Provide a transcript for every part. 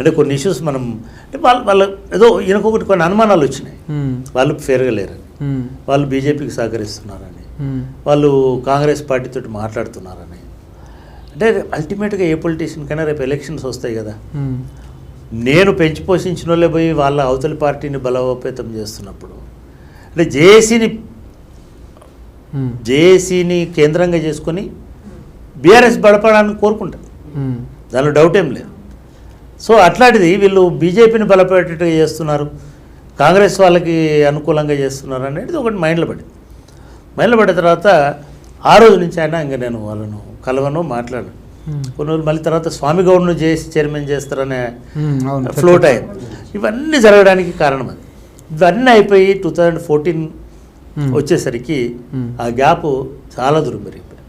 అంటే కొన్ని ఇష్యూస్ మనం అంటే వాళ్ళ ఏదో ఈయనకొకటి కొన్ని అనుమానాలు వచ్చినాయి. వాళ్ళు ఫేర్గా లేరని, వాళ్ళు బీజేపీకి సహకరిస్తున్నారని, వాళ్ళు కాంగ్రెస్ పార్టీతో మాట్లాడుతున్నారని. అంటే అల్టిమేట్గా ఏ పొలిటీషియన్ కైనా రేపు ఎలక్షన్స్ వస్తాయి కదా, నేను పెంచి పోషించిన వాళ్ళే పోయి వాళ్ళ అవతలి పార్టీని బలోపేతం చేస్తున్నప్పుడు అంటే జేఏసీని కేంద్రంగా చేసుకొని బీఆర్ఎస్ బలపడాలని కోరుకుంటారు, దానిలో డౌట్ ఏం లేదు. సో అట్లాంటిది వీళ్ళు బీజేపీని బలపడేటట్టుగా చేస్తున్నారు, కాంగ్రెస్ వాళ్ళకి అనుకూలంగా చేస్తున్నారు అనేది ఒకటి మైండ్లో పడిన తర్వాత ఆ రోజు నుంచి ఆయన ఇంకా నేను వాళ్ళను కలవను, మాట్లాడాను. కొన్ని రోజులు మళ్ళీ తర్వాత స్వామి గౌడ్ను చేసి చైర్మన్ చేస్తారనే ఫ్లోట్ అయ్యింది. ఇవన్నీ జరగడానికి కారణం అది. ఇవన్నీ అయిపోయి 2014 వచ్చేసరికి ఆ గ్యాప్ చాలా దూరం పెరిగిపోయింది.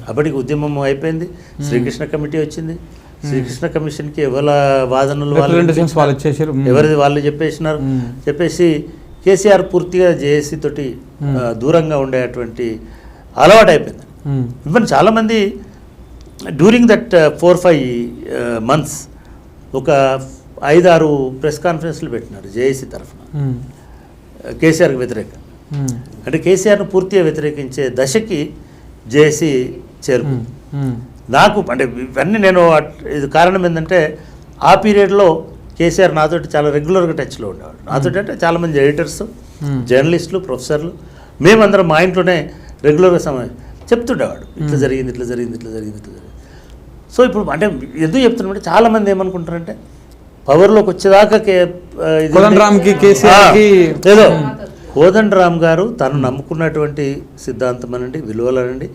అప్పటికి ఉద్యమం అయిపోయింది, శ్రీకృష్ణ కమిటీ వచ్చింది. శ్రీకృష్ణ కమిషన్కి ఎవరి వాదనలు ఎవరిది వాళ్ళు చెప్పేసి కేసీఆర్ పూర్తిగా జేఏసీ తోటి దూరంగా ఉండేటువంటి అలవాటు అయిపోయింది. ఈవెన్ చాలామంది డ్యూరింగ్ దట్ 4-5 months ఒక 5-6 ప్రెస్ కాన్ఫరెన్స్లు పెట్టినారు జేఏసీ తరఫున కేసీఆర్కి వ్యతిరేకంగా. అంటే కేసీఆర్ను పూర్తిగా వ్యతిరేకించే దశకి జేఏసీ చేరుకుంది. నాకు అంటే ఇవన్నీ నేను ఇది కారణం ఏంటంటే ఆ పీరియడ్లో కేసీఆర్ నాతోటి చాలా రెగ్యులర్గా టచ్లో ఉండేవాడు. నాతోటి అంటే చాలామంది ఎడిటర్స్, జర్నలిస్టులు, ప్రొఫెసర్లు, మేమందరం మా ఇంట్లోనే రెగ్యులర్గా చెప్తుండేవాడు, ఇట్లా జరిగింది. సో ఇప్పుడు అంటే ఎందుకు చెప్తున్నామంటే చాలామంది ఏమనుకుంటారంటే పవర్లోకి వచ్చేదాకా ఏదో కోదండరామ్ గారు తను నమ్ముకున్నటువంటి సిద్ధాంతం అనండి, విలువలనండి,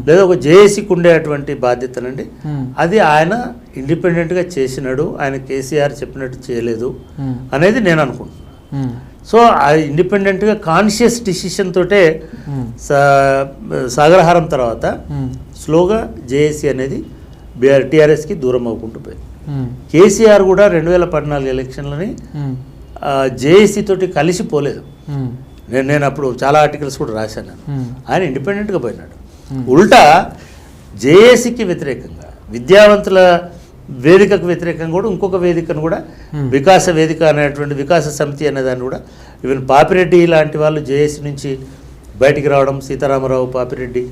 లేదా ఒక జేఏసీకి ఉండేటువంటి బాధ్యతనండి, అది ఆయన ఇండిపెండెంట్గా చేసినాడు, ఆయన కేసీఆర్ చెప్పినట్టు చేయలేదు అనేది నేను అనుకుంటున్నాను. సో ఆ ఇండిపెండెంట్గా కాన్షియస్ డిసిషన్ తోటే సాగరహారం తర్వాత స్లోగా జేఏసీ అనేది టీఆర్ఎస్కి దూరం అవ్వకుంటూ పోయింది. కేసీఆర్ కూడా 2014 ఎలక్షన్లని జేఏసీ తోటి కలిసిపోలేదు. నేను అప్పుడు చాలా ఆర్టికల్స్ కూడా రాశాను. ఆయన ఇండిపెండెంట్గా పోయినాడు. ఉల్టా జేఏసీకి వ్యతిరేకంగా, విద్యావంతుల వేదికకు వ్యతిరేకంగా కూడా ఇంకొక వేదికను కూడా వికాస వేదిక అనేటువంటి వికాస సమితి అనేదాన్ని కూడా ఈవెన్ పాపిరెడ్డి లాంటి వాళ్ళు జేఏసీ నుంచి బయటికి రావడం, సీతారామరావు, పాపిరెడ్డి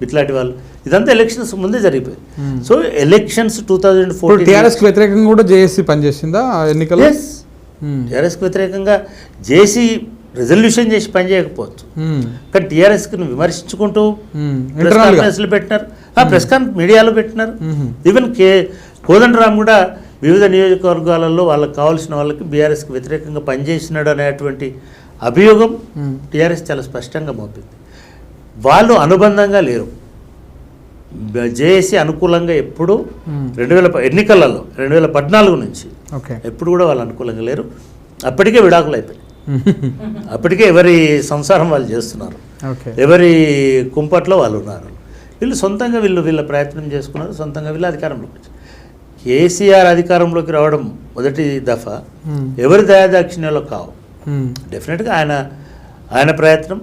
ఇట్లాంటి వాళ్ళు, ఇదంతా ఎలక్షన్స్ ముందే జరిగిపోయింది. సో ఎలక్షన్స్ 2014 టీఆర్ఎస్కి వ్యతిరేకంగా కూడా జేఏసీ పనిచేసిందా ఎన్నికల్లో? టీఆర్ఎస్కి వ్యతిరేకంగా జేఏసీ రెజల్యూషన్ చేసి పనిచేయకపోవచ్చు, కానీ టీఆర్ఎస్కి విమర్శించుకుంటూ ప్రెస్ కాన్ఫరెన్స్లు పెట్టినారు, ప్రెస్ మీడియాలో పెట్టినారు. ఈవెన్ కోదండరామ్ కూడా వివిధ నియోజకవర్గాలలో వాళ్ళకి కావాల్సిన వాళ్ళకి బీఆర్ఎస్కి వ్యతిరేకంగా పనిచేసినాడు అనేటువంటి అభియోగం టీఆర్ఎస్ చాలా స్పష్టంగా మోపింది. వాళ్ళు అనుబంధంగా లేరు, జేఏసీ అనుకూలంగా ఎప్పుడు 2000 ఎన్నికలలో 2014 నుంచి ఎప్పుడు కూడా వాళ్ళు అనుకూలంగా లేరు. అప్పటికే విడాకులు అయిపోయి, అప్పటికే ఎవరి సంసారం వాళ్ళు చేస్తున్నారు, ఎవరి కుంపట్లో వాళ్ళు ఉన్నారు. వీళ్ళు సొంతంగా వీళ్ళ ప్రయత్నం చేసుకున్నారు, సొంతంగా వీళ్ళు అధికారంలోకి వచ్చారు. కేసీఆర్ అధికారంలోకి రావడం మొదటి దఫా ఎవరి దయాదాక్షిణ్యంలో కావు. డెఫినెట్గా ఆయన ప్రయత్నం,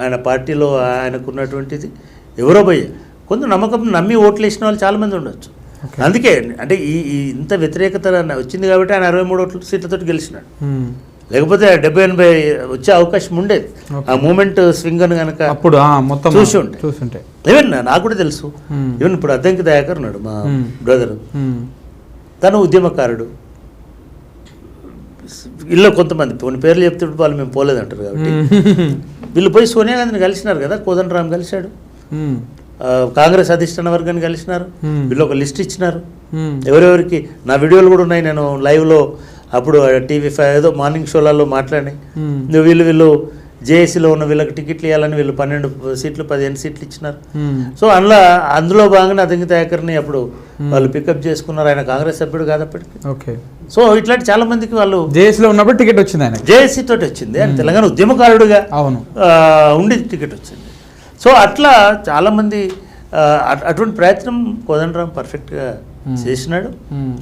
ఆయన పార్టీలో ఆయనకున్నటువంటిది ఎవరో పోయి కొంత నమ్మకం నమ్మి ఓట్లు వేసిన వాళ్ళు చాలామంది ఉండొచ్చు. అందుకే అంటే ఈ ఇంత వ్యతిరేకత వచ్చింది కాబట్టి ఆయన 63 సీట్లతో గెలిచినాడు. లేకపోతే 70-80 వచ్చే అవకాశం ఉండేది. ఆ మూమెంట్ స్వింగ్ అని కనుక అప్పుడు చూసుంటే ఈవెన్ నాకు కూడా తెలుసు. ఈవెన్ ఇప్పుడు అద్దంకి దయాకర్ ఉన్నాడు మా బ్రదర్, తను ఉద్యమకారుడు. వీళ్ళు కొంతమంది కొన్ని పేర్లు చెప్తుంటే వాళ్ళు మేము పోలేదంటారు కాబట్టి వీళ్ళు పోయి సోనియా గాంధీని కలిసినారు కదా, కోదండరామ్ కలిశాడు, కాంగ్రెస్ అధిష్టాన వర్గాన్ని కలిసినారు. వీళ్ళు ఒక లిస్ట్ ఇచ్చినారు ఎవరెవరికి. నా వీడియోలు కూడా ఉన్నాయి, నేను లైవ్లో అప్పుడు TV5 ఏదో మార్నింగ్ షోలలో మాట్లాడినాయి. వీళ్ళు జేఏసీలో ఉన్న వీళ్ళకి టికెట్లు ఇవ్వాలని వీళ్ళు 12 సీట్లు 15 సీట్లు ఇచ్చినారు. సో అందులో భాగంగా అదంకి దయాకర్ని అప్పుడు వాళ్ళు పికప్ చేసుకున్నారు. ఆయన కాంగ్రెస్ సభ్యుడు కాదప్పటికి. సో ఇట్లాంటి చాలా మందికి వాళ్ళు జేఏసీలో ఉన్నప్పుడు టికెట్ వచ్చింది, ఆయన జేఏసీ తోటి వచ్చింది. ఆయన తెలంగాణ ఉద్యమకారుడుగా ఉండి టికెట్ వచ్చింది. సో అట్లా చాలామంది అటువంటి ప్రయత్నం కోదండరామ్ పర్ఫెక్ట్గా చేసినాడు.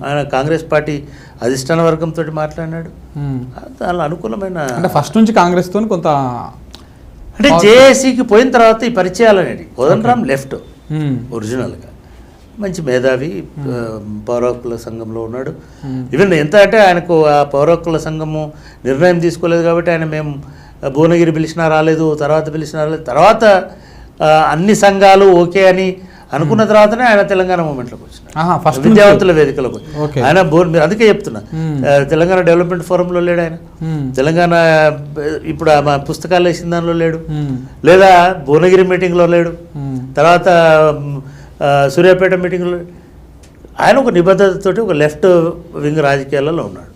ఆయన కాంగ్రెస్ పార్టీ అధిష్టాన వర్గంతో మాట్లాడినాడు. చాలా అనుకూలమైన ఫస్ట్ నుంచి కాంగ్రెస్తో కొంత అంటే జేఏసీకి పోయిన తర్వాత ఈ పరిచయాలు అనేది కోదండరామ్ లెఫ్ట్ ఒరిజినల్గా, మంచి మేధావి, పౌర హక్కుల సంఘంలో ఉన్నాడు. ఈవెన్ ఎంత అంటే ఆయనకు ఆ పౌర హక్కుల సంఘము నిర్ణయం తీసుకోలేదు కాబట్టి ఆయన మేము భువనగిరి పిలిచినా రాలేదు, తర్వాత పిలిచినా రాలేదు, తర్వాత అన్ని సంఘాలు ఓకే అని అనుకున్న తర్వాతనే ఆయన తెలంగాణ మూమెంట్లోకి వచ్చినాడు, విద్యావంతుల వేదికలోకి. ఆయన మీరు అందుకే చెప్తున్నా, తెలంగాణ డెవలప్మెంట్ ఫోరంలో లేడు ఆయన, తెలంగాణ ఇప్పుడు మా పుస్తకాలు వేసిన దానిలో లేడు, లేదా భువనగిరి మీటింగ్లో లేడు, తర్వాత సూర్యాపేట మీటింగ్లో. ఆయన ఒక నిబద్ధతతోటి ఒక లెఫ్ట్ వింగ్ రాజకీయాలలో ఉన్నాడు.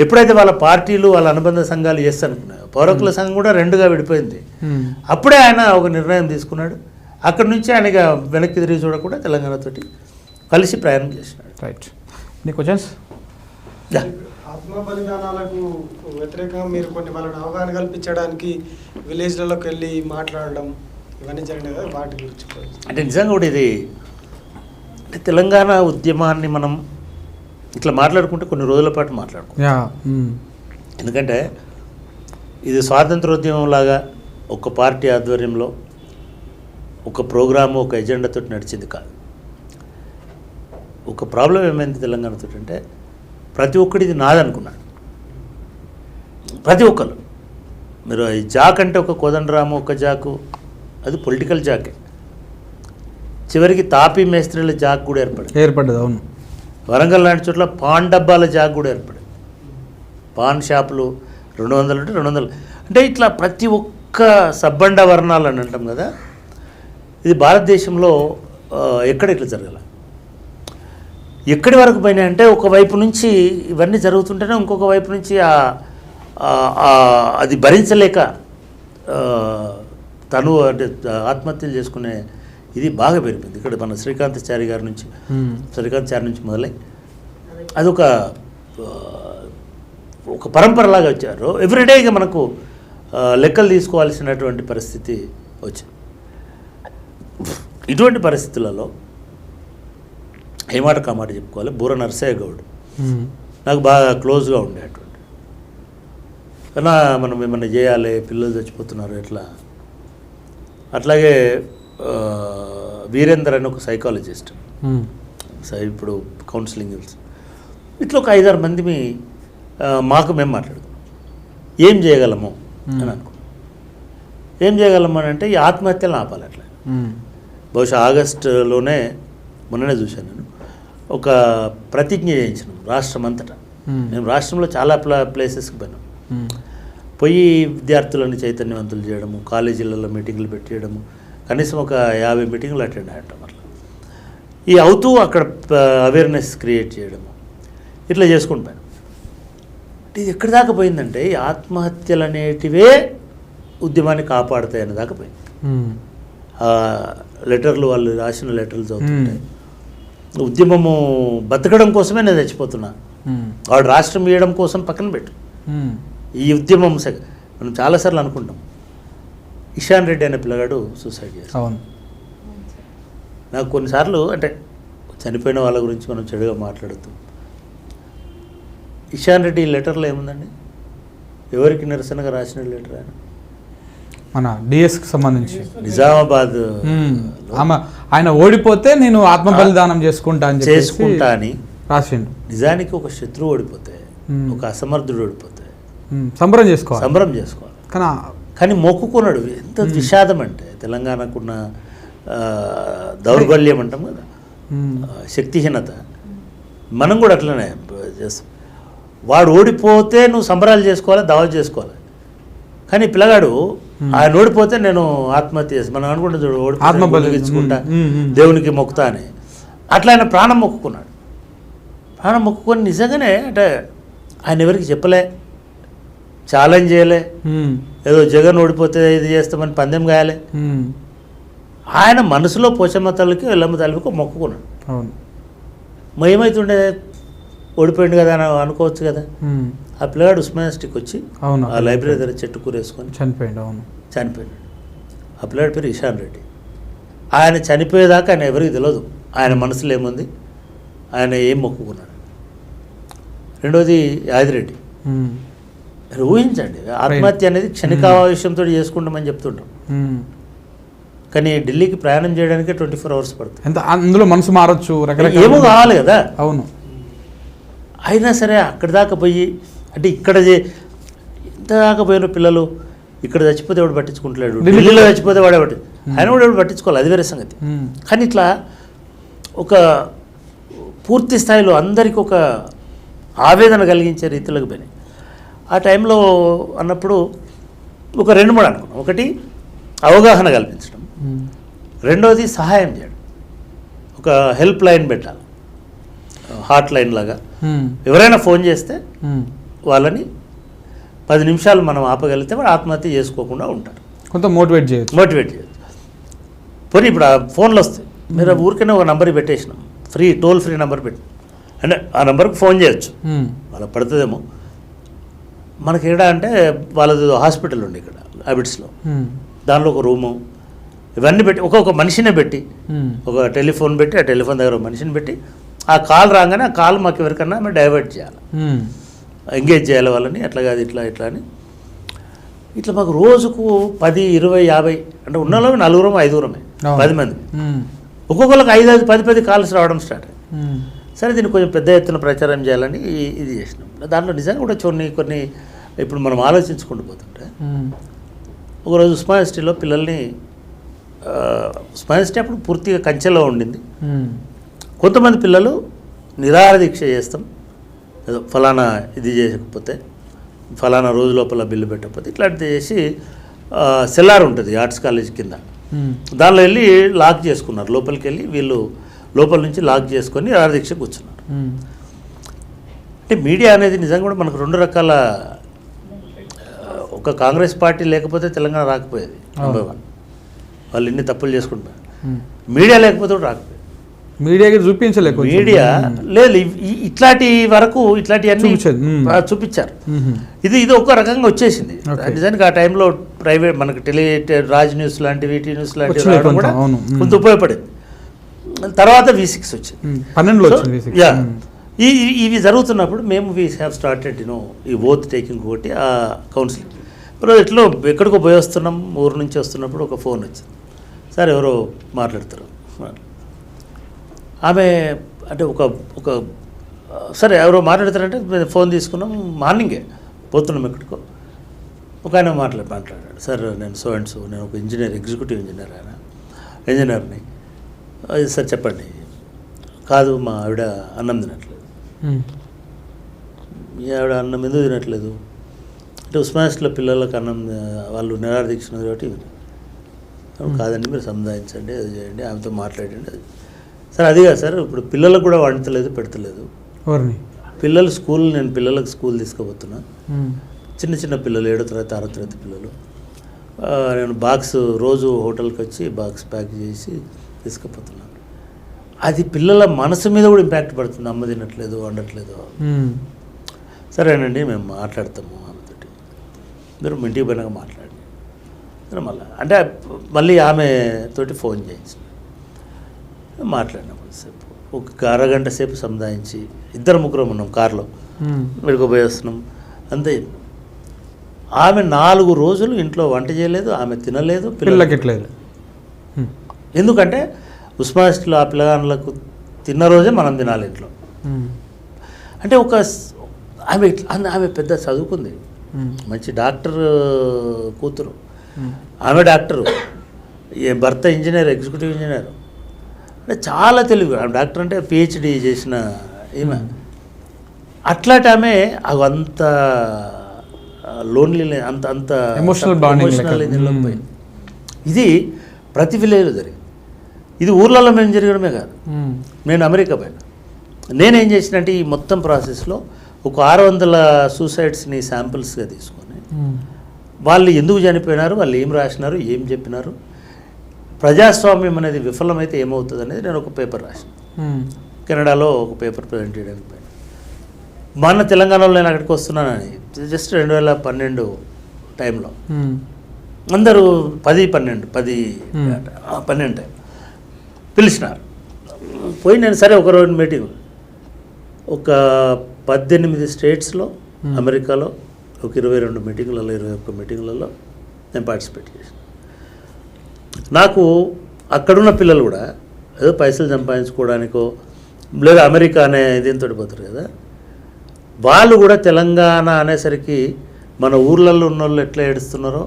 ఎప్పుడైతే వాళ్ళ పార్టీలు వాళ్ళ అనుబంధ సంఘాలు చేస్తానుకున్నాయో, పౌరకుల సంఘం కూడా రెండుగా విడిపోయింది. అప్పుడే ఆయన ఒక నిర్ణయం తీసుకున్నాడు. అక్కడి నుంచి ఆయన వెనక్కి తిరిగి చూడకుండా తెలంగాణతోటి కలిసి ప్రయాణం చేసినాడు. రైట్. నీ క్వశ్చన్స్? ఆత్మ బలిదానాలకు వ్యతిరేకంగా మీరు కొన్ని వాళ్ళని అవగాహన కల్పించడానికి విలేజ్లలోకి వెళ్ళి మాట్లాడడం ఇవన్నీ జరిగినాయి కదా, వాటి గురించి అంటే నిజంగా కూడా ఇది అంటే తెలంగాణ ఉద్యమాన్ని మనం ఇట్లా మాట్లాడుకుంటే కొన్ని రోజుల పాటు మాట్లాడుకుంటాం. ఎందుకంటే ఇది స్వాతంత్రోద్యమం లాగా ఒక పార్టీ ఆధ్వర్యంలో ఒక ప్రోగ్రాము ఒక ఎజెండాతో నడిచింది కాదు. ఒక ప్రాబ్లం ఏమైంది తెలంగాణతో అంటే ప్రతి ఒక్కటి ఇది నాదనుకున్నాడు. ప్రతి ఒక్కరు మీరు ఈ జాక్ అంటే ఒక కోదండరాము ఒక జాకు, అది పొలిటికల్ జాకే. చివరికి తాపీ మేస్త్రీల జాక్ కూడా ఏర్పడ్డది. అవును. వరంగల్ లాంటి చోట్ల పాన్ డబ్బాల జాక్ కూడా ఏర్పడింది. పాన్ షాపులు 200 అంటే 200 అంటే ఇట్లా ప్రతి ఒక్క సబ్బండ వర్ణాలు అని అంటాం కదా, ఇది భారతదేశంలో ఎక్కడ ఇట్లా జరగాల. ఎక్కడి వరకు పోయినా అంటే ఒకవైపు నుంచి ఇవన్నీ జరుగుతుంటేనే ఇంకొక వైపు నుంచి అది భరించలేక తను అంటే ఆత్మహత్యలు చేసుకునే ఇది బాగా పెరిగింది. ఇక్కడ మన శ్రీకాంతాచారి నుంచి మొదలై అదొక పరంపరలాగా వచ్చారు. ఎవ్రీడే ఇక మనకు లెక్కలు తీసుకోవాల్సినటువంటి పరిస్థితి వచ్చింది. ఇటువంటి పరిస్థితులలో ఏ మాట కామాట చెప్పుకోవాలి, బూర నరసయ్య గౌడ్ నాకు బాగా క్లోజ్గా ఉండేటువంటి, కన్నా మనం ఏమన్నా చేయాలి, పిల్లలు చచ్చిపోతున్నారు ఎట్లా. అట్లాగే వీరేందర్ అని ఒక సైకాలజిస్ట్, ఇప్పుడు కౌన్సిలింగ్ ఇట్లా ఒక 5-6 మంది మాకు మేము మాట్లాడుకున్నాం ఏం చేయగలము అని అనుకున్నాం. ఏం చేయగలము అని అంటే ఈ ఆత్మహత్యలను ఆపాలి. అట్లా బహుశా ఆగస్టులోనే మొన్ననే చూశాను నేను ఒక ప్రతిజ్ఞ చేయించినాం రాష్ట్రం అంతటా. మేము రాష్ట్రంలో చాలా ప్లేసెస్కి పోయినాం. పోయి విద్యార్థులను చైతన్యవంతులు చేయడము, కాలేజీలలో మీటింగ్లు పెట్టేయడము, కనీసం ఒక 50 మీటింగ్లు అటెండ్ అయ్యటం. అట్లా ఈ అవుతూ అక్కడ అవేర్నెస్ క్రియేట్ చేయడము ఇట్లా చేసుకుంటూ పోయాను. ఇది ఎక్కడి దాకా పోయిందంటే ఈ ఆత్మహత్యలు అనేటివే ఉద్యమాన్ని కాపాడుతాయి అనే దాకా పోయింది. లెటర్లు వాళ్ళు రాసిన లెటర్లు చదువుతుంటాయి, ఉద్యమము బతకడం కోసమే నేను చచ్చిపోతున్నా, వాడు రాష్ట్రం ఇవ్వడం కోసం పక్కన పెట్టు. ఈ ఉద్యమం మనం చాలాసార్లు అనుకుంటాం. ఇషాన్ రెడ్డి అనే పిల్లగాడు సూసైడ్ చేస్తాడు. నాకు కొన్నిసార్లు అంటే చనిపోయిన వాళ్ళ గురించి మనం చెడుగా మాట్లాడుతూ, ఇషాన్ రెడ్డి ఈ లెటర్లో ఏముందండి, ఎవరికి నిరసనగా రాసిన లెటర్? ఆయన మన డిఎస్కి సంబంధించి నిజామాబాద్ ఆయన ఓడిపోతే నేను ఆత్మ బలిదానం చేసుకుంటా అని రాసిండు. నిజానికి ఒక శత్రువు ఓడిపోతే, ఒక అసమర్థుడు ఓడిపోతే సంబరం చేసుకోవాలి. కానీ మొక్కుకున్నాడు. ఎంత విషాదం అంటే తెలంగాణకున్న దౌర్బల్యం అంటాం కదా, శక్తిహీనత. మనం కూడా అట్లనే చేస్తాం. వాడు ఓడిపోతే నువ్వు సంబరాలు చేసుకోవాలి, దావత్ చేసుకోవాలి. కానీ పిల్లగాడు ఆయన ఓడిపోతే నేను ఆత్మహత్య చేస్తాను, మనం అనుకుంటే చూడు ఓడిపోతే ఇచ్చుకుంటా దేవునికి మొక్కుతా అని. అట్లా ఆయన ప్రాణం మొక్కుకున్నాడు. ప్రాణం మొక్కుకొని నిజంగానే అంటే ఆయన ఎవరికి చెప్పలే, ఛాలెంజ్ చేయలే, ఏదో జగన్ ఓడిపోతే ఇది చేస్తామని పందెం గాయాలే. ఆయన మనసులో పోచమ్మ తల్లికి ఎల్లమ్మ తల్లికి మొక్కుకున్నాడు. ఏమవుతుండే, ఓడిపోయింది కదా అని అనుకోవచ్చు కదా. ఆ పిల్లగాడు ఉస్మానియాస్టిక్ వచ్చి ఆ లైబ్రరీ దగ్గర చెట్టు కూరేసుకొని చనిపోయాడు. ఆ పిల్లగాడి పేరు ఇషాన్ రెడ్డి. ఆయన చనిపోయేదాకా ఆయన ఎవరికి తెలియదు ఆయన మనసులో ఏముంది, ఆయన ఏం మొక్కుకున్నాడు. రెండోది యాదిరెడ్డి. ఊహించండి, ఆత్మహత్య అనేది క్షణికావేశంతో చేసుకుంటామని చెప్తుంటాం. కానీ ఢిల్లీకి ప్రయాణం చేయడానికే 24 hours పడుతుంది. ఎంత అందులో మనసు మారచ్చు, రకరకాల ఏమో కావాలి కదా. అవును. అయినా సరే అక్కడి దాకా పోయి అంటే ఇక్కడ ఇంత దాకా పోయిన పిల్లలు ఇక్కడ చచ్చిపోతే వాడు పట్టించుకుంటలేడు, ఢిల్లీలో చచ్చిపోతే వాడే ఆయన కూడా ఎవడు పట్టించుకోవాలి, అది వేరే సంగతి. కానీ ఇట్లా ఒక పూర్తి స్థాయిలో అందరికీ ఒక ఆవేదన కలిగించే రీతిలోకి పోయినాయి. ఆ టైంలో అన్నప్పుడు ఒక 2-3 అనుకున్నాం. ఒకటి అవగాహన కల్పించడం, రెండవది సహాయం చేయడం. ఒక హెల్ప్ లైన్ పెట్టాలి, హాట్ లైన్ లాగా. ఎవరైనా ఫోన్ చేస్తే వాళ్ళని 10 నిమిషాలు మనం ఆపగలిగితే వాడు ఆత్మహత్య చేసుకోకుండా ఉంటారు. కొంత మోటివేట్ చేయొచ్చు. పోనీ ఇప్పుడు ఆ ఫోన్లు వస్తాయి, మీరు ఊరికైనా ఒక నంబర్ పెట్టేసినాం, టోల్ ఫ్రీ నెంబర్ పెట్టి అంటే ఆ నెంబర్కి ఫోన్ చేయొచ్చు, వాళ్ళకి పడుతుందేమో. మనకి ఎక్కడ అంటే వాళ్ళది హాస్పిటల్ ఉంది ఇక్కడ హ్యాబిట్స్లో, దానిలో ఒక రూము ఇవన్నీ పెట్టి ఒక్కొక్క మనిషినే పెట్టి ఒక టెలిఫోన్ పెట్టి ఆ టెలిఫోన్ దగ్గర ఒక మనిషిని పెట్టి ఆ కాల్ రాగానే ఆ కాల్ మాకు ఎవరికన్నా మేము డైవర్ట్ చేయాలి, ఎంగేజ్ చేయాలి వాళ్ళని. అట్లా కాదు ఇట్లా అని ఇట్లా మాకు రోజుకు 10, 20, 50 అంటే ఉన్నలో 4, 5 10 మంది ఒక్కొక్కరికి 5, 10 కాల్స్ రావడం స్టార్ట్ అయ్యి. సరే దీన్ని కొంచెం పెద్ద ఎత్తున ప్రచారం చేయాలని ఇది చేసినాం. దాంట్లో నిజంగా కూడా కొన్ని ఇప్పుడు మనం ఆలోచించుకుంటూ పోతుంటే ఒకరోజు ఉస్మానియా యూనివర్సిటీలో పిల్లల్ని ఉస్మానియా యూనివర్సిటీ అప్పుడు పూర్తిగా కంచెలో ఉండింది. కొంతమంది పిల్లలు నిరాహార దీక్ష చేస్తాం, ఏదో ఫలానా ఇది చేయకపోతే ఫలానా రోజు లోపల బిల్లు పెట్టకపోతే ఇట్లాంటిది చేసి సెల్లార్ ఉంటుంది ఆర్ట్స్ కాలేజ్ కింద, దానిలో వెళ్ళి లాక్ చేసుకున్నారు. లోపలికి వెళ్ళి వీళ్ళు లోపల నుంచి లాక్ చేసుకొని నిరాహార దీక్ష కూర్చున్నారు. అంటే మీడియా అనేది నిజంగా కూడా మనకు 2 రకాల, ఒక కాంగ్రెస్ పార్టీ లేకపోతే తెలంగాణ రాకపోయేది నెంబర్ 1, వాళ్ళు ఇన్ని తప్పులు చేసుకుంటున్నారు. మీడియా లేకపోతే కూడా రాకపోయేది. మీడియాకి చూపించలేదు, మీడియా లేదు ఇట్లాంటి వరకు ఇట్లాంటివన్నీ చూపించారు. ఇది ఒక రకంగా వచ్చేసింది. నిజానికి ఆ టైంలో ప్రైవేట్ మనకు రాజ్ న్యూస్ లాంటివి, టీ న్యూస్ లాంటివి రావడం కూడా కొంత ఉపయోగపడేది. తర్వాత V6 వచ్చింది, 12లో వచ్చింది. ఇవి జరుగుతున్నప్పుడు మేము వీ హ్యావ్ స్టార్టెడ్ ఈ ఓత్ టేకింగ్ ఒకటి ఆ కౌన్సిలింగ్. ఇప్పుడు ఎట్లో ఎక్కడికో పోయి వస్తున్నాం, ఊరు నుంచి వస్తున్నప్పుడు ఒక ఫోన్ వచ్చింది. సార్ ఎవరో మాట్లాడతారు, ఆమె అంటే ఒక సరే ఎవరో మాట్లాడతారంటే ఫోన్ తీసుకున్నాం. మార్నింగే పోతున్నాం ఎక్కడికో, ఒక ఆయన మాట్లాడాడు. సార్ నేను సో అండ్ సో, నేను ఒక ఇంజనీర్, ఎగ్జిక్యూటివ్ ఇంజనీర్, ఇంజనీర్ని. సార్ చెప్పండి. కాదు మా ఆవిడ అన్నం తినట్లేదు. మీ ఆవిడ అన్నం ఎందుకు తినట్లేదు అంటే ఉస్మానియాలో పిల్లలకు అన్నం వాళ్ళు నిరాహార దీక్ష కాబట్టి కాదండి మీరు సంధానించండి, అది చేయండి, ఆమెతో మాట్లాడండి. సార్ అది కాదు సార్, ఇప్పుడు పిల్లలకు కూడా వండతలేదు పెడతలేదు. పిల్లలు నేను పిల్లలకు స్కూల్ తీసుకుపోతున్నా, చిన్న పిల్లలు 7వ తరగతి 6వ తరగతి పిల్లలు. నేను బాక్స్ రోజు హోటల్కి వచ్చి బాక్స్ ప్యాక్ చేసి తీసుకుపోతున్నాను. అది పిల్లల మనసు మీద కూడా ఇంపాక్ట్ పడుతుంది, అమ్మ తినట్లేదు వండట్లేదు. సరేనండి మేము మాట్లాడతాము ఆమెతోటి, మీరు ఇంటికి పోయినాక మాట్లాడండి. మళ్ళీ ఆమెతోటి ఫోన్ చేయించి మాట్లాడినాం. సేపు ఒక అరగంట సేపు సంధానించి 2-3 ఉన్నాం కార్లో, మెడుకోపోయి వస్తున్నాం అంతే. ఆమె 4 రోజులు ఇంట్లో వంట చేయలేదు, ఆమె తినలేదు, పిల్లలకి. ఎందుకంటే ఉస్మానియాలో ఆ పిల్లగాళ్ళకు తిన్న రోజే మనం తినాలి ఇంట్లో. అంటే ఆమె పెద్ద చదువుకుంది, మంచి డాక్టర్ కూతురు, ఆమె డాక్టరు, భర్త ఇంజనీర్, ఎగ్జిక్యూటివ్ ఇంజనీర్. అంటే చాలా తెలివి. డాక్టర్ అంటే PhD చేసిన ఈమె. అట్లాంటి ఆమె అంత లోన్లీ, అంత ఎమోషనల్ పోయింది. ఇది ప్రతి విలేజ్లో జరిగింది. ఇది ఊర్లలో మేము జరగడమే కాదు. నేను అమెరికా పోయినా, నేనేం చేసినంటే ఈ మొత్తం ప్రాసెస్లో ఒక 600 సూసైడ్స్ని శాంపిల్స్గా తీసుకొని వాళ్ళు ఎందుకు చనిపోయినారు, వాళ్ళు ఏం రాసినారు, ఏం చెప్పినారు, ప్రజాస్వామ్యం అనేది విఫలమైతే ఏమవుతుంది అనేది నేను ఒక పేపర్ రాసిన. కెనడాలో ఒక పేపర్ ప్రజెంట్ చేయడానికి పోయినా. మన తెలంగాణలో నేను అక్కడికి వస్తున్నానని జస్ట్ 2012 టైంలో అందరూ 12 టైం పిలిచినారు. పోయి నేను సరే ఒక రోజు మీటింగ్, ఒక 18 స్టేట్స్లో అమెరికాలో ఒక 22 మీటింగ్లలో 21 మీటింగ్లలో నేను పార్టిసిపేట్ చేశాను. నాకు అక్కడున్న పిల్లలు కూడా ఏదో పైసలు సంపాదించుకోవడానికో లేదా అమెరికా అనే దీంతో పోతారు కదా, వాళ్ళు కూడా తెలంగాణ అనేసరికి మన ఊర్లలో ఉన్న వాళ్ళు ఎట్లా ఏడుస్తున్నారో,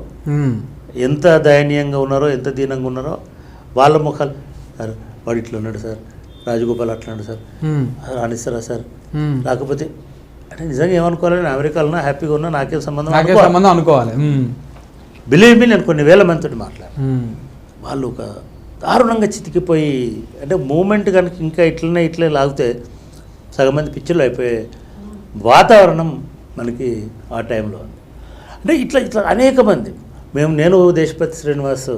ఎంత దయనీయంగా ఉన్నారో, ఎంత దీనంగా ఉన్నారో వాళ్ళ ముఖాలు, సార్ వాడు ఇట్లా ఉన్నాడు సార్, రాజగోపాల్ అట్లా ఉన్నాడు సార్, రాణిస్తారా సార్, రాకపోతే అంటే నిజంగా ఏమనుకోవాలి, నేను అమెరికాలో హ్యాపీగా ఉన్నా, నాకేం సంబంధం అనుకోవాలి. బిలీవ్ మీ, నేను కొన్ని వేల మందితో మాట్లాడాను. వాళ్ళు ఒక దారుణంగా చితికిపోయి, అంటే మూమెంట్ కనుక ఇంకా ఇట్లనే లాగితే సగం మంది పిక్చర్లు అయిపోయే వాతావరణం మనకి ఆ టైంలో. అంటే ఇట్లా అనేక మంది, నేను దేశపతి శ్రీనివాస్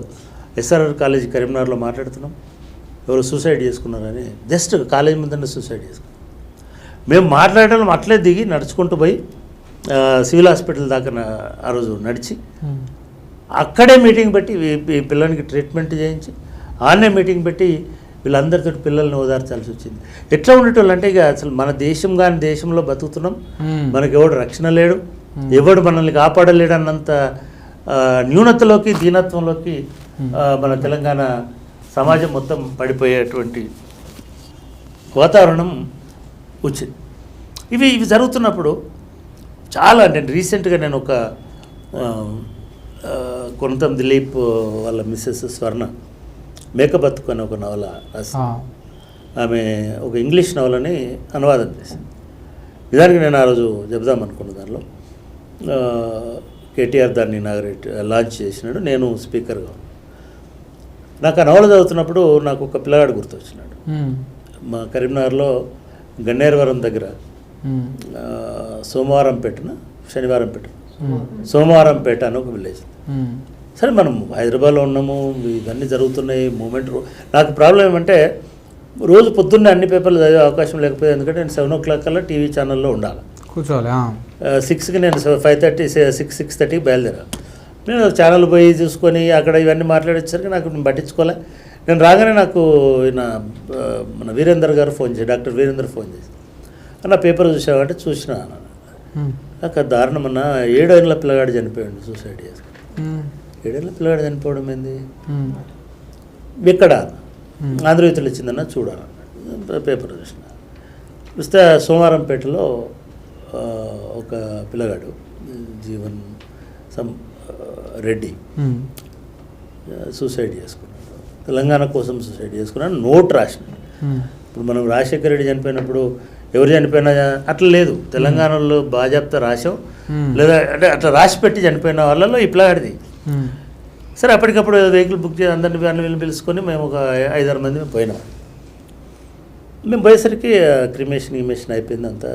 ఎస్ఆర్ఆర్ కాలేజీ కరీంనగర్లో మాట్లాడుతున్నాం, ఎవరు సూసైడ్ చేసుకున్నారని, జస్ట్ కాలేజీ ముందర సూసైడ్ చేసుకున్నాం. మేము మాట్లాడడం అట్లే దిగి నడుచుకుంటూ పోయి సివిల్ హాస్పిటల్ దాకా ఆ రోజు నడిచి అక్కడే మీటింగ్ పెట్టి ఈ పిల్లలకి ట్రీట్మెంట్ చేయించి ఆన్నే మీటింగ్ పెట్టి వీళ్ళందరితో పిల్లల్ని ఓదార్చాల్సి వచ్చింది. ఎట్లా ఉండేటోళ్ళు అంటే ఇక అసలు మన దేశం కాని దేశంలో బతుకుతున్నాం, మనకి ఎవడు రక్షణ లేడు, ఎవడు మనల్ని కాపాడలేడు అన్నంత న్యూనతలోకి దీనత్వంలోకి మన తెలంగాణ సమాజం మొత్తం పడిపోయేటువంటి వాతావరణం వచ్చింది. ఇవి జరుగుతున్నప్పుడు చాలా, అంటే రీసెంట్గా నేను ఒక కొనతం దిలీప్ వాళ్ళ మిస్సెస్ స్వర్ణ మేకబతుకు అని ఒక నవల రాసి, ఆమె ఒక ఇంగ్లీష్ నవలని అనువాదం చేసింది. నిజానికి నేను ఆ రోజు చెబుదాం అనుకున్న దానిలో కేటీఆర్ దాన్ని లాంచ్ చేసినాడు, నేను స్పీకర్గా. నాకు ఆ నవల చదువుతున్నప్పుడు నాకు ఒక పిల్లగాడు గుర్తొచ్చినాడు. మా కరీంనగర్లో గన్నేరవరం దగ్గర సోమవారంపేట అని ఒక విలేజ్. సరే మనం హైదరాబాద్లో ఉన్నాము, ఇవన్నీ జరుగుతున్నాయి మూమెంట్. నాకు ప్రాబ్లం ఏమంటే రోజు పొద్దున్నే అన్ని పేపర్లు చదివే అవకాశం లేకపోయింది, ఎందుకంటే నేను 7 o'clock కల్లా టీవీ ఛానల్లో ఉండాలి, కూర్చోవాలి. 6కి నేను 5:30 6:30కి బయలుదేరాను. నేను ఛానల్ పోయి చూసుకొని అక్కడ ఇవన్నీ మాట్లాడేసరికి నాకు నేను పట్టించుకోలే. నేను రాగానే నాకు మన వీరేందర్ గారు ఫోన్ చేసి, డాక్టర్ వీరేందర్ ఫోన్ చేసి, అన్న పేపర్ చూసావంటే చూసినా, నాకు దారుణమన్న 7 ఏళ్ళ పిల్లగాడు చనిపోయాడు, సూసైడ్ చేసుకుని. 7 ఏళ్ళ పిల్లగాడు చనిపోవడం ఏంది, ఎక్కడ ఆంధ్రజ్యోతిలో వచ్చిందన్న చూడాలన్నాడు. పేపర్ చూస్తే సోమవారంపేటలో ఒక పిల్లగాడు జీవన్ రెడ్డి సూసైడ్ చేసుకున్నాడు. తెలంగాణ కోసం సూసైడ్ చేసుకున్నాడు, నోట్ రాసినాడు. ఇప్పుడు మనం రాజశేఖర రెడ్డి చనిపోయినప్పుడు ఎవరు చనిపోయినా అట్లా లేదు, తెలంగాణలో బాజాప్తా రాసాం, లేదా అంటే అట్లా రాసి పెట్టి చనిపోయిన వాళ్ళలో ఈ పిల్లగాడిది. సరే అప్పటికప్పుడు వెహికల్ బుక్ చేసి అందరిని వీళ్ళని పిలుచుకొని మేము ఒక 5-6 మంది మేము పోయినాం. మేము పోయేసరికి క్రిమేషన్ అయిపోయింది అంతా.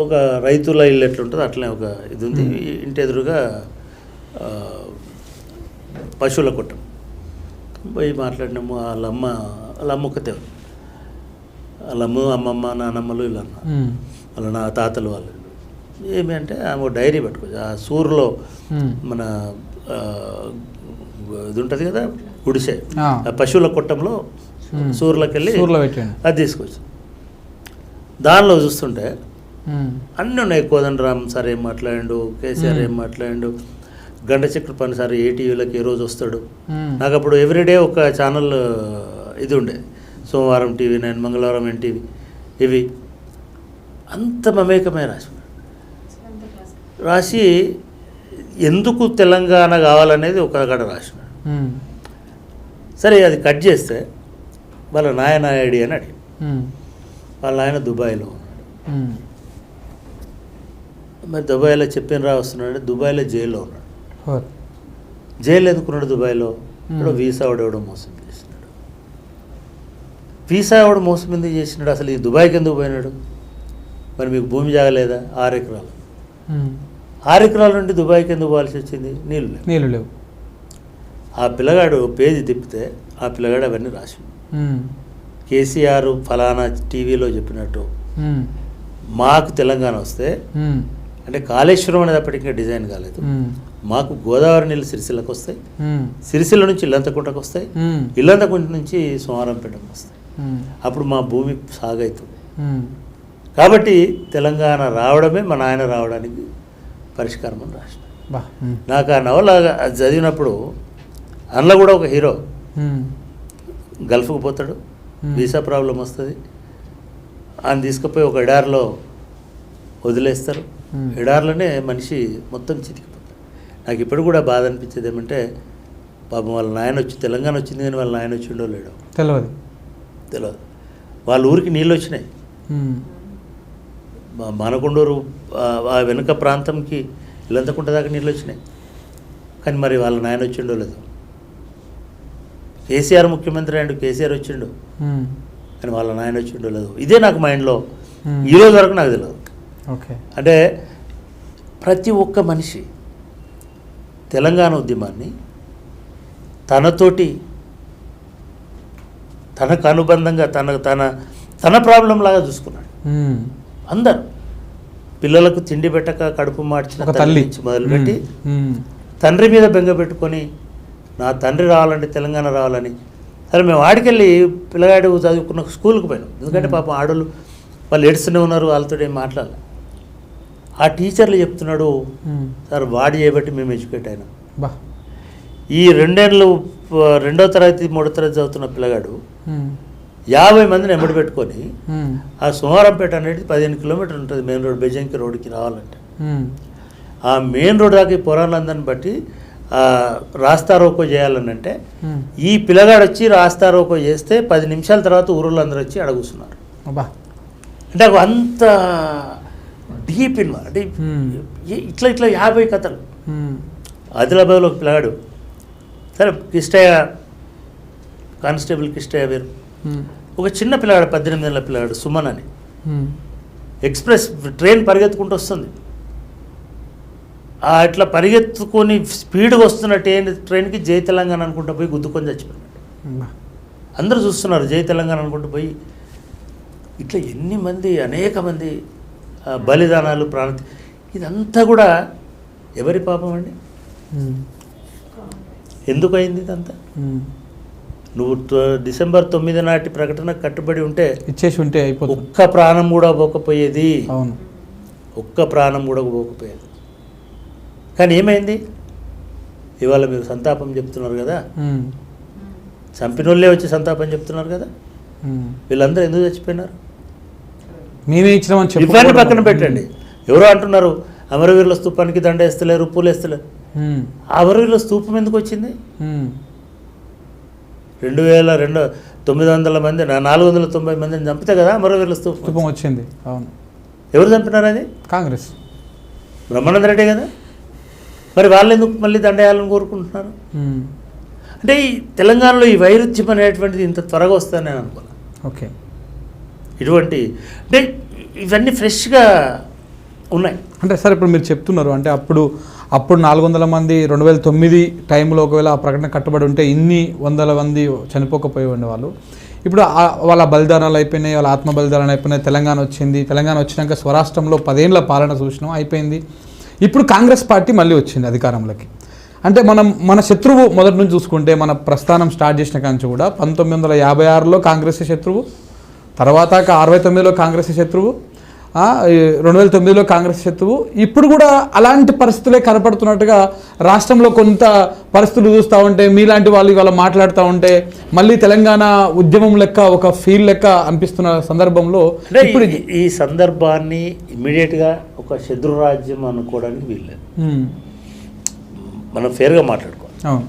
ఒక రైతుల ఇల్లు ఎట్లుంటుందో అట్లనే ఒక ఇది ఉంది, ఇంటి ఎదురుగా పశువుల కొట్టం. పోయి మాట్లాడినాము. వాళ్ళ అమ్మ ఒక్కతే, వాళ్ళ అమ్మమ్మ నానమ్మలు ఇలా వాళ్ళ నా తాతలు వాళ్ళు. ఏమి అంటే ఆమె డైరీ పెట్టుకోవచ్చు, ఆ సూర్లో మన ఇది ఉంటుంది కదా గుడిసె, ఆ పశువుల కొట్టంలో సూర్లోకి వెళ్ళి అది తీసుకొచ్చు. దానిలో చూస్తుంటే అన్నీ ఉన్నాయి. కోదండరామ్ సార్ ఏం మాట్లాడిండు, కేసీఆర్ ఏం మాట్లాడిండు, గంటచక్ర పని సార్ ఏటీవీలోకి ఏ రోజు వస్తాడు. నాకు అప్పుడు ఎవ్రీడే ఒక ఛానల్ ఇది ఉండేది, సోమవారం TV9, మంగళవారం NTV. ఇవి అంత మమేకమే రాసి ఎందుకు తెలంగాణ కావాలనేది ఒక గడ రాసినాడు. సరే అది కట్ చేస్తే వాళ్ళ నాయనాయుడి అని అడిగి, వాళ్ళ నాయన దుబాయ్లో ఉన్నాడు. మరి దుబాయ్లో చెప్పిన వస్తున్నాడు, దుబాయ్లో జైల్లో ఉన్నాడు. జైలు ఎందుకున్నాడు దుబాయ్లో? ఇప్పుడు వీసా ఎవడో మోసం చేసినాడు. వీసా ఎవడు మోసం ఎందుకు చేసినాడు? అసలు ఈ దుబాయ్కి ఎందుకు పోయినాడు? మరి మీకు భూమి జాగలేదా? 6 ఎకరాలు. 6 ఎకరాల నుండి దుబాయ్కి ఎందుకు పోవాల్సి వచ్చింది? నీళ్ళు లేవు. ఆ పిల్లగాడు పేజీ తిప్పితే ఆ పిల్లగాడు అవన్నీ రాసి, కేసీఆర్ ఫలానా టీవీలో చెప్పినట్టు మాకు తెలంగాణ వస్తే, అంటే కాళేశ్వరం అనేది అప్పటికే డిజైన్ కాలేదు, మాకు గోదావరి నీళ్ళు సిరిసిల్లకు వస్తాయి, సిరిసిల్ల నుంచి ఇల్లంతకుంటకు వస్తాయి, ఇల్లంతకుంట నుంచి సోమవారంపేటకు వస్తాయి, అప్పుడు మా భూమి సాగవుతుంది. కాబట్టి తెలంగాణ రావడమే మా నాయన రావడానికి పరిష్కారం అని రాసిన. నాకు ఆ నవల చదివినప్పుడు అందులో కూడా ఒక హీరో ఉమ్. గల్ఫ్కి పోతాడు, వీసా ప్రాబ్లం వస్తుంది, ఆయన తీసుకుపోయి ఒక ఎడారిలో వదిలేస్తారు. ఎడారిలోనే మనిషి మొత్తం చితికిపోతాడు. నాకు ఇప్పుడు కూడా బాధ అనిపించేది ఏమంటే పాపం వాళ్ళ నాయన వచ్చి తెలంగాణ వచ్చింది కానీ వాళ్ళ నాయన వచ్చిండో లేడో తెలియదు. వాళ్ళ ఊరికి నీళ్ళు వచ్చినాయి, మానకొండూరు ఆ వెనుక ప్రాంతంకి ఇల్లంతకుంట దాకా నీళ్ళు వచ్చినాయి, కానీ మరి వాళ్ళ నాయన వచ్చిండో లేదు. కేసీఆర్ ముఖ్యమంత్రి అండ్ కేసీఆర్ వచ్చిండు కానీ వాళ్ళ నాయన వచ్చిండో లేదు. ఇదే నాకు మైండ్లో ఈరోజు వరకు నాకు తెలియదు. ఓకే, అంటే ప్రతి ఒక్క మనిషి తెలంగాణ ఉద్యమాన్ని తనతోటి తనకు అనుబంధంగా తన ప్రాబ్లం లాగా చూసుకున్నాడు. అందరు పిల్లలకు తిండి పెట్టక కడుపు మార్చిన తల్లి నుంచి మొదలుపెట్టి తండ్రి మీద బెంగ పెట్టుకొని నా తండ్రి రావాలంటే తెలంగాణ రావాలని. సరే మేము ఆడికెళ్ళి పిల్లగాడు చదువుకున్న స్కూల్కి పోయినాం, ఎందుకంటే పాపం ఆడోళ్ళు వాళ్ళు ఏడుస్తూనే ఉన్నారు, వాళ్ళతో ఏం మాట్లాడాలి. ఆ టీచర్లు చెప్తున్నాడు, సార్ వాడి చేయబట్టి మేము ఎడ్యుకేట్ అయినాం. ఈ 2 ఏళ్ళు 2వ తరగతి 3వ తరగతి చదువుతున్న పిల్లగాడు 50 మందిని ఎంబడి పెట్టుకొని ఆ సోమవారంపేట అనేది 15 కిలోమీటర్లు ఉంటుంది మెయిన్ రోడ్, బెజంకి రోడ్కి రావాలంటే. ఆ మెయిన్ రోడ్ దాకా ఈ పురాణాలందరిని బట్టి రాస్తారోకో చేయాలని అంటే ఈ పిల్లగాడు వచ్చి రాస్తారోకో చేస్తే 10 నిమిషాల తర్వాత ఊరులో అందరూ వచ్చి అడుగుతున్నారు. అంటే అంత డీప్ ఇన్ అంటే ఇట్లా 50 కథలు. ఆదిలాబాద్లో ఒక పిల్లగాడు, సరే కిష్టయ్య కానిస్టేబుల్ కిష్టయ్య వేరు, ఒక చిన్న పిల్లగాడు 18 ఏళ్ళ పిల్లగాడు సుమన్ అని, ఎక్స్ప్రెస్ ట్రైన్ పరిగెత్తుకుంటూ వస్తుంది, ఇట్లా పరిగెత్తుకొని స్పీడ్గా వస్తున్న ట్రైన్కి జై తెలంగాణ అనుకుంటూ పోయి గుద్దుకొని చచ్చిపోయినాడు. అందరూ చూస్తున్నారు జై తెలంగాణ అనుకుంటూ పోయి. ఇట్లా ఎన్ని మంది అనేక మంది బలిదానాలు ఇదంతా కూడా ఎవరి పాపం అండి? ఎందుకు అయింది ఇదంతా? నువ్వు డిసెంబర్ 9 నాటి ప్రకటన కట్టుబడి ఉంటే ఇచ్చేసి ఉంటే అయిపోతుంది, ఒక్క ప్రాణం కూడా పోకపోయేది. అవును, ఒక్క ప్రాణం కూడా పోకపోయేది. కానీ ఏమైంది? ఇవాళ మీరు సంతాపం చెప్తున్నారు కదా, చంపినోళ్ళే వచ్చి సంతాపం చెప్తున్నారు కదా, వీళ్ళందరూ ఎందుకు చచ్చిపోయినారు? మేమే ఇచ్చినామని చెప్పి ఇవన్నీ పక్కన పెట్టండి. ఎవరో అంటున్నారు అమరవీరుల స్తూపానికి దండ వేస్తలేరు, పూలు వేస్తలేరు. అమరవీరుల స్తూపం ఎందుకు వచ్చింది? 900 మంది 490 మందిని చంపితే కదా అమరవీరుల స్తూపం వచ్చింది. అవును, ఎవరు చంపినారు? అది కాంగ్రెస్, బ్రహ్మానంద రెడ్డి కదా. మరి వాళ్ళు ఎందుకు మళ్ళీ దండేయాలని కోరుకుంటున్నారు? అంటే ఈ తెలంగాణలో ఈ వైరుధ్యం అనేటువంటిది ఇంత త్వరగా వస్తుందని నేను అనుకున్నాను. ఓకే, ఇటువంటి అంటే ఇవన్నీ ఫ్రెష్గా ఉన్నాయి. అంటే సార్ ఇప్పుడు మీరు చెప్తున్నారు అంటే అప్పుడు 400 మంది 2009 టైంలో ఒకవేళ ఆ ప్రకటన కట్టుబడి ఉంటే ఇన్ని వందల మంది చనిపోకపోయి ఉండేవాళ్ళు. ఇప్పుడు వాళ్ళ బలిదానాలు అయిపోయినాయి, వాళ్ళ ఆత్మ బలిదానాలు అయిపోయినాయి, తెలంగాణ వచ్చింది. తెలంగాణ వచ్చినాక స్వరాష్ట్రంలో 10 ఏళ్ళ పాలన చూసినాం, అయిపోయింది. ఇప్పుడు కాంగ్రెస్ పార్టీ మళ్ళీ వచ్చింది అధికారంలోకి. అంటే మన శత్రువు మొదటి నుంచి చూసుకుంటే మన ప్రస్థానం స్టార్ట్ చేసిన కాంచి కూడా 1956లో కాంగ్రెస్ శత్రువు, తర్వాత 69లో కాంగ్రెస్ శత్రువు, 2009లో కాంగ్రెస్ శత్రువు. ఇప్పుడు కూడా అలాంటి పరిస్థితులే కనపడుతున్నట్టుగా రాష్ట్రంలో కొంత పరిస్థితులు చూస్తూ ఉంటే మీలాంటి వాళ్ళు ఇవాళ మాట్లాడుతూ ఉంటే మళ్ళీ తెలంగాణ ఉద్యమం లెక్క ఒక ఫీల్ లెక్క అనిపిస్తున్న సందర్భంలో ఇప్పుడు ఈ సందర్భాన్ని ఇమ్మీడియట్గా ఒక శత్రు రాజ్యం అనుకోవడానికి వీల్లేదు. మనం ఫేర్గా మాట్లాడుకోవాలి.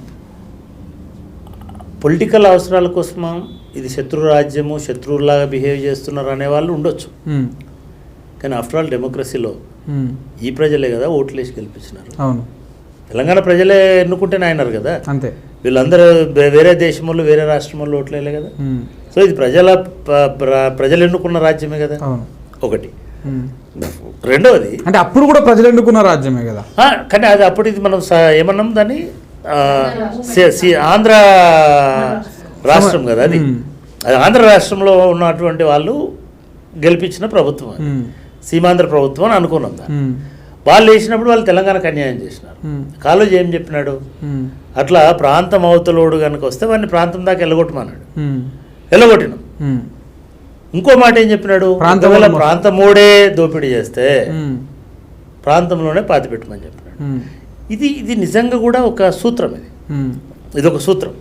పొలిటికల్ అవసరాల కోసం ఇది శత్రు రాజ్యము, శత్రువులాగా బిహేవ్ చేస్తున్నారు అనేవాళ్ళు ఉండొచ్చు. కానీ ఆఫ్టర్ ఆల్ డెమోక్రసీలో ఈ ప్రజలే కదా ఓట్లేసి గెలిపించినారు. అవును, తెలంగాణ ప్రజలే ఎన్నుకుంటేనే అయినారు కదా. అంతే, వీళ్ళందరూ వేరే దేశంలో వేరే రాష్ట్రంలో ఓట్లేలే కదా. సో ఇది ప్రజలు ఎన్నుకున్న రాజ్యమే కదా. ఒకటి. రెండవది అంటే అప్పుడు కూడా ప్రజలు ఎన్నుకున్న రాజ్యమే కదా. కానీ అది అప్పుడు ఇది మనం ఏమన్నాం దాన్ని ఆంధ్ర రాష్ట్రం కదా. అది ఆంధ్ర రాష్ట్రంలో ఉన్నటువంటి వాళ్ళు గెలిపించిన ప్రభుత్వం, సీమాంధ్ర ప్రభుత్వం అని అనుకున్నాం. వాళ్ళు వేసినప్పుడు వాళ్ళు తెలంగాణకు అన్యాయం చేసినారు. కాలేజీ ఏం చెప్పినాడు, అట్లా ప్రాంతం అవతలోడు కనుక వస్తే వాడిని ప్రాంతం దాకా వెళ్ళగొట్టమన్నాడు. వెళ్ళగొట్టినాం. ఇంకో మాట ఏం చెప్పినాడు, ప్రాంతమోడే దోపిడీ చేస్తే ప్రాంతంలోనే పాతి పెట్టమని చెప్పినాడు. ఇది నిజంగా కూడా ఒక సూత్రం. ఇది ఇదొక సూత్రం.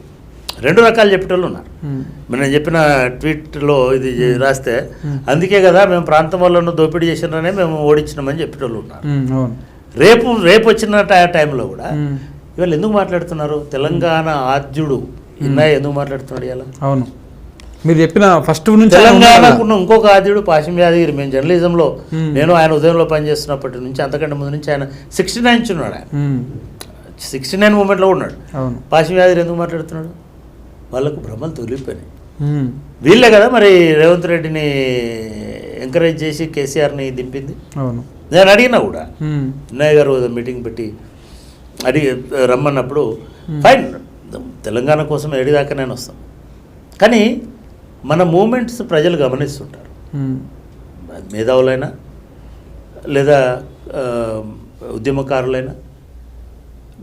2 రకాలు చెప్పేటోళ్ళు ఉన్నారు. నేను చెప్పిన ట్వీట్లో ఇది రాస్తే అందుకే కదా మేము ప్రాంతం వాళ్ళను దోపిడీ చేసినారనే మేము ఓడించినామని చెప్పేటోళ్ళు ఉన్నారు. రేపు వచ్చిన టైంలో కూడా ఇవాళ ఎందుకు మాట్లాడుతున్నారు? తెలంగాణ ఆద్యుడు ఇన్నాయి ఎందుకు మాట్లాడుతున్నాడు ఇలా? అవును, మీరు చెప్పిన ఫస్ట్ నుంచి తెలంగాణకున్న ఇంకొక ఆద్యుడు పాశం యాదగిరి. మేము జర్నలిజంలో నేను ఆయన ఉదయంలో పనిచేస్తున్నప్పటి నుంచి అంతకంటే ముందు నుంచి ఆయన 69 ఉన్నాడు. ఆయన 69 మూమెంట్లో ఉన్నాడు. పాశం యాదగిరి ఎందుకు మాట్లాడుతున్నాడు? వాళ్ళకు భ్రమలు తొలిపోయినాయి. వీళ్ళే కదా మరి రేవంత్ రెడ్డిని ఎంకరేజ్ చేసి కేసీఆర్ని దింపింది. నేను అడిగినా కూడా అన్నయ్య గారు మీటింగ్ పెట్టి అడిగి రమ్మన్నప్పుడు ఫైన్ తెలంగాణ కోసం ఏడిదాకా నేను వస్తాను, కానీ మన మూమెంట్స్ ప్రజలు గమనిస్తుంటారు. మేధావులైనా లేదా ఉద్యమకారులైనా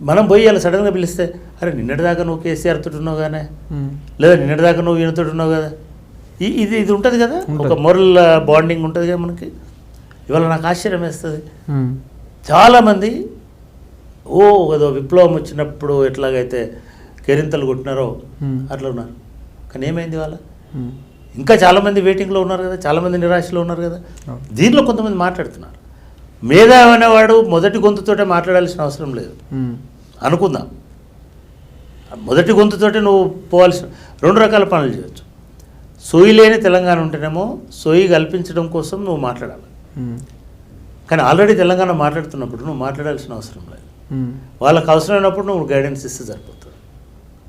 మనం పోయి అలా సడన్గా పిలిస్తే అరే నిన్నటిదాకా నువ్వు కేసీఆర్ తోటి ఉన్నావు కానీ, లేదా నిన్నటిదాకా నువ్వు ఈయనతో ఉన్నావు కదా, ఇది ఉంటుంది కదా, ఒక మోరల్ బాండింగ్ ఉంటుంది కదా మనకి. ఇవాళ నాకు ఆశ్చర్యం వేస్తుంది. చాలామంది ఏదో విప్లవం వచ్చినప్పుడు ఎట్లాగైతే కేరింతలు కొట్టినారో అట్లా ఉన్నారు. కానీ ఏమైంది వాళ్ళ? ఇంకా చాలామంది వెయిటింగ్లో ఉన్నారు కదా, చాలామంది నిరాశలో ఉన్నారు కదా. దీనిలో కొంతమంది మాట్లాడుతున్నారు. మేధావి అనేవాడు మొదటి గొంతుతోటే మాట్లాడాల్సిన అవసరం లేదు అనుకుందాం. మొదటి గొంతుతోటే నువ్వు పోవాల్సిన 2 రకాల పనులు చేయొచ్చు. సోయి లేని తెలంగాణ ఉంటేనేమో సోయి కల్పించడం కోసం నువ్వు మాట్లాడాలి. కానీ ఆల్రెడీ తెలంగాణ మాట్లాడుతున్నప్పుడు నువ్వు మాట్లాడాల్సిన అవసరం లేదు. వాళ్ళకి అవసరమైనప్పుడు నువ్వు గైడెన్స్ ఇస్తే సరిపోతుంది.